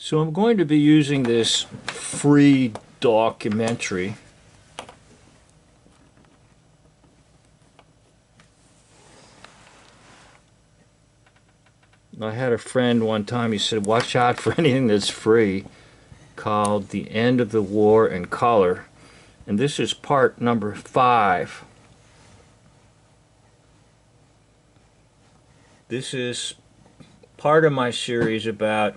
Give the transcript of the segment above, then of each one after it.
So I'm going to be using this free documentary. I had a friend one time, he said, watch out for anything that's free, called The End of the War in Color. And this is part number 5. This is part of my series about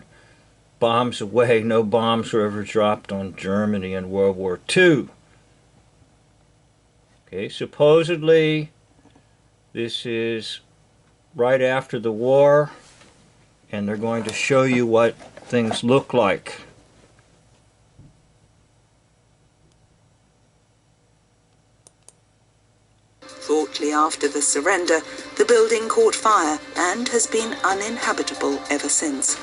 bombs away. No bombs were ever dropped on Germany in World War II. Okay, supposedly this is right after the war, and they're going to show you what things look like. Shortly after the surrender, the building caught fire and has been uninhabitable ever since.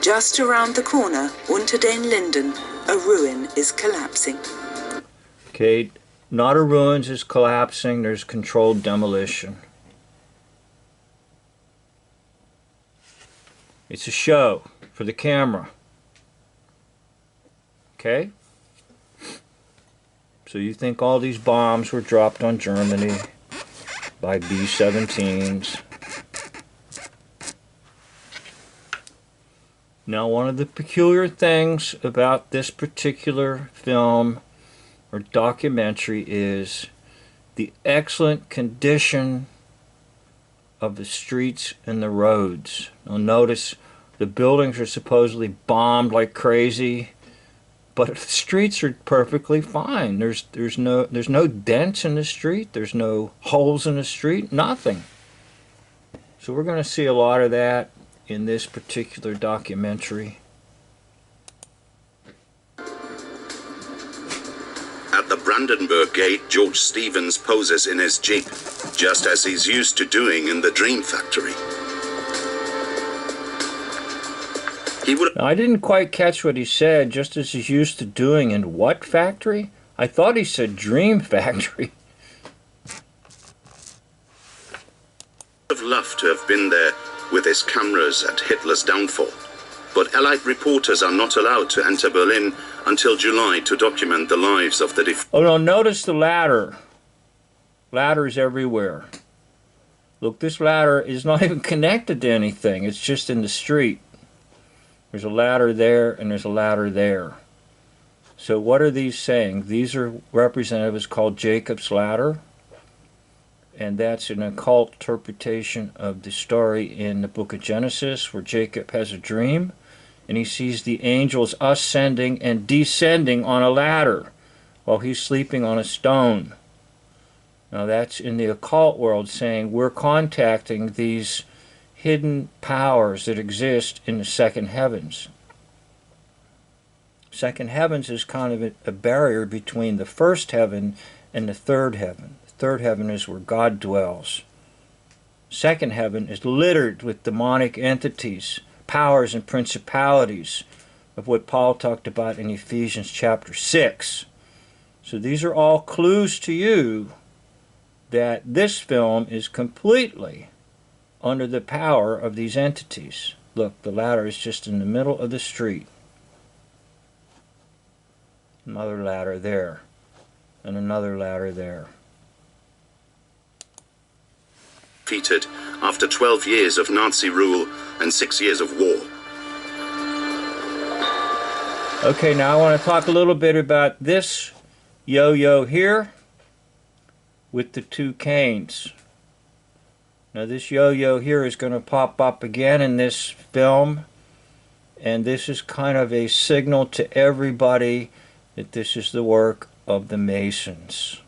Just around the corner, Unter den Linden, a ruin is collapsing. Okay, not a ruins is collapsing, there's controlled demolition. It's a show for the camera. Okay? So you think all these bombs were dropped on Germany by B-17s. Now, one of the peculiar things about this particular film or documentary is the excellent condition of the streets and the roads. Now notice the buildings are supposedly bombed like crazy, but the streets are perfectly fine. There's no dents in the street, there's no holes in the street, nothing. So we're going to see a lot of that in this particular documentary. At the Brandenburg Gate, George Stevens poses in his Jeep, just as he's used to doing in the Dream Factory. Now, I didn't quite catch what he said, just as he's used to doing in what factory? I thought he said Dream Factory. Would have loved to have been there with his cameras at Hitler's downfall, but Allied reporters are not allowed to enter Berlin until July to document the lives of the Oh no, notice the ladder. Ladders everywhere. Look, this ladder is not even connected to anything. It's just in the street. There's a ladder there and there's a ladder there. So what are these saying? These are representatives called Jacob's ladder. And that's an occult interpretation of the story in the book of Genesis, where Jacob has a dream and he sees the angels ascending and descending on a ladder while he's sleeping on a stone. Now that's in the occult world, saying we're contacting these hidden powers that exist in the second heavens. Second heavens is kind of a barrier between the first heaven and the third heaven. Third heaven is where God dwells. Second heaven is littered with demonic entities, powers and principalities of what Paul talked about in Ephesians chapter 6. So these are all clues to you that this film is completely under the power of these entities. Look, the ladder is just in the middle of the street. Another ladder there, and another ladder there. defeated after 12 years of Nazi rule and 6 years of war. Okay, now I want to talk a little bit about this yo-yo here with the two canes. Now this yo-yo here is going to pop up again in this film, and this is kind of a signal to everybody that this is the work of the Masons.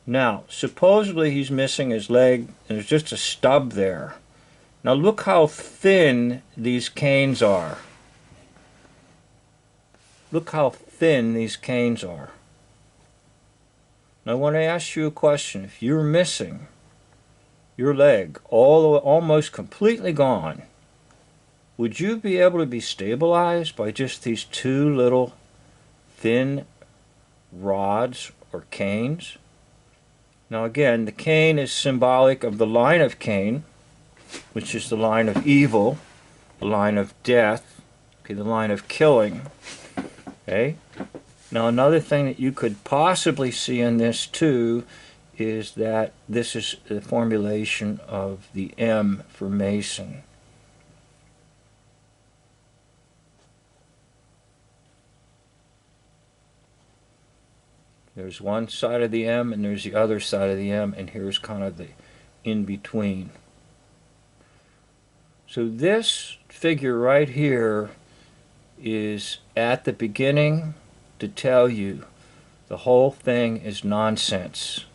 Now, supposedly he's missing his leg, and there's just a stub there. Now look how thin these canes are. Look how thin these canes are. Now I want to ask you a question. If you're missing your leg, almost completely gone, would you be able to be stabilized by just these two little thin rods or canes? Now again, the cane is symbolic of the line of Cain, which is the line of evil, the line of death, okay, the line of killing. Okay. Now another thing that you could possibly see in this too is that this is the formulation of the M for Mason. There's one side of the M and there's the other side of the M, and here's kind of the in-between. So this figure right here is at the beginning to tell you the whole thing is nonsense.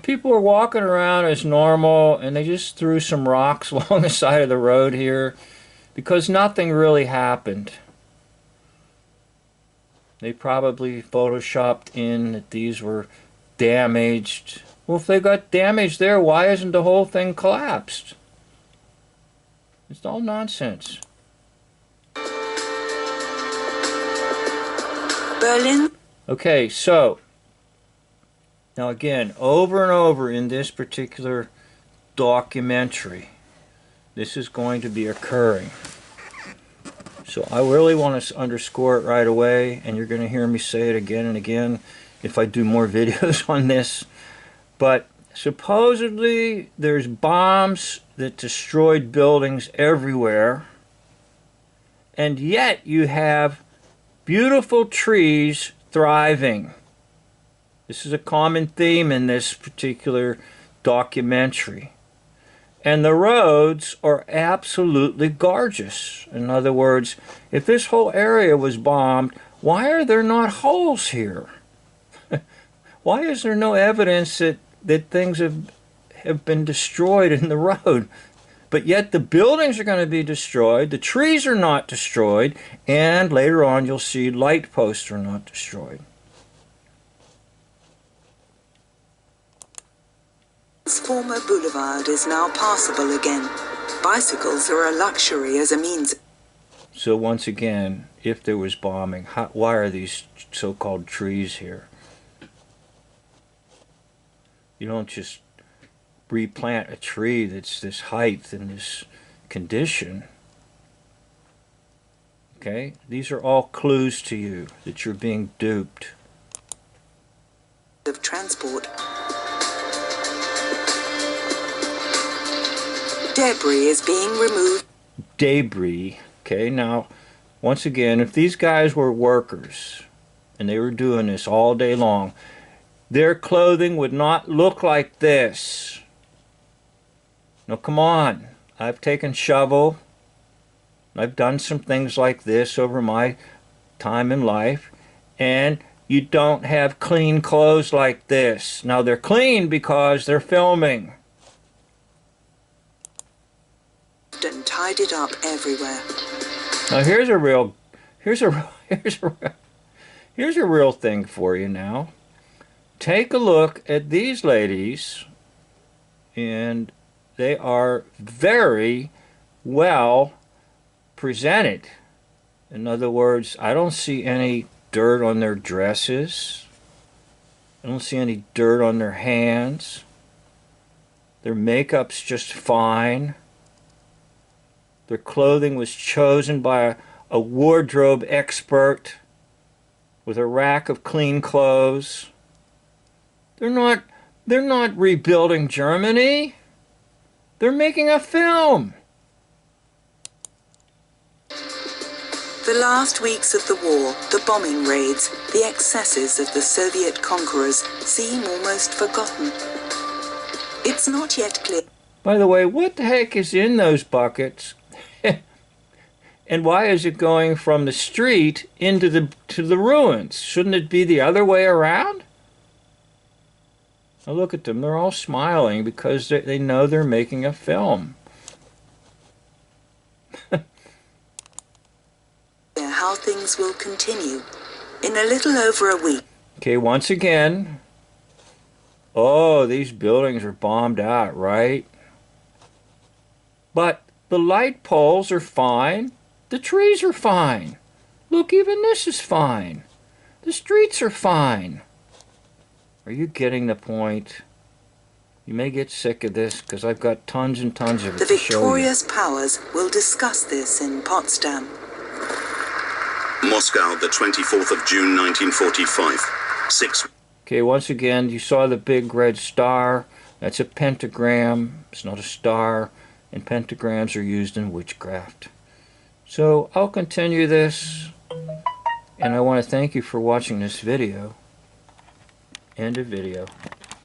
People were walking around as normal, and they just threw some rocks along the side of the road here because nothing really happened. They probably photoshopped in that these were damaged. Well, if they got damaged there, why isn't the whole thing collapsed? It's all nonsense. Berlin. Okay, so now again, over and over in this particular documentary, this is going to be occurring. So I really want to underscore it right away, and you're going to hear me say it again and again if I do more videos on this. But supposedly there's bombs that destroyed buildings everywhere, and yet you have beautiful trees thriving. This is a common theme in this particular documentary. And the roads are absolutely gorgeous. In other words, if this whole area was bombed, why are there not holes here? Why is there no evidence that things have been destroyed in the road? But yet the buildings are going to be destroyed, the trees are not destroyed, and later on you'll see light posts are not destroyed. This former boulevard is now passable again. Bicycles are a luxury as a means. So once again, if there was bombing, why are these so-called trees here? You don't just replant a tree that's this height and this condition. Okay? These are all clues to you that you're being duped. Of transport. Debris is being removed. Debris. Okay, now, once again, if these guys were workers and they were doing this all day long, their clothing would not look like this. Now, come on. I've taken shovel. I've done some things like this over my time in life, and you don't have clean clothes like this. Now, they're clean because they're filming. And tidied up everywhere. Now here's a real thing for you now. Take a look at these ladies, and they are very well presented. In other words, I don't see any dirt on their dresses. I don't see any dirt on their hands. Their makeup's just fine. Their clothing was chosen by a wardrobe expert with a rack of clean clothes. They're not rebuilding Germany. They're making a film. The last weeks of the war, the bombing raids, the excesses of the Soviet conquerors seem almost forgotten. It's not yet clear. By the way, what the heck is in those buckets? And why is it going from the street into the ruins? Shouldn't it be the other way around? Now look at them. They're all smiling because they know they're making a film. How things will continue. In a little over a week. Okay, once again. Oh, these buildings are bombed out, right? But the light poles are fine. The trees are fine. Look, even this is fine. The streets are fine. Are you getting the point? You may get sick of this because I've got tons and tons of it The to show you. victorious powers will discuss this in Potsdam. Moscow, the 24th of June 1945. 6. Okay, once again, you saw the big red star. That's a pentagram. It's not a star. And pentagrams are used in witchcraft. So I'll continue this. And I want to thank you for watching this video. End of video.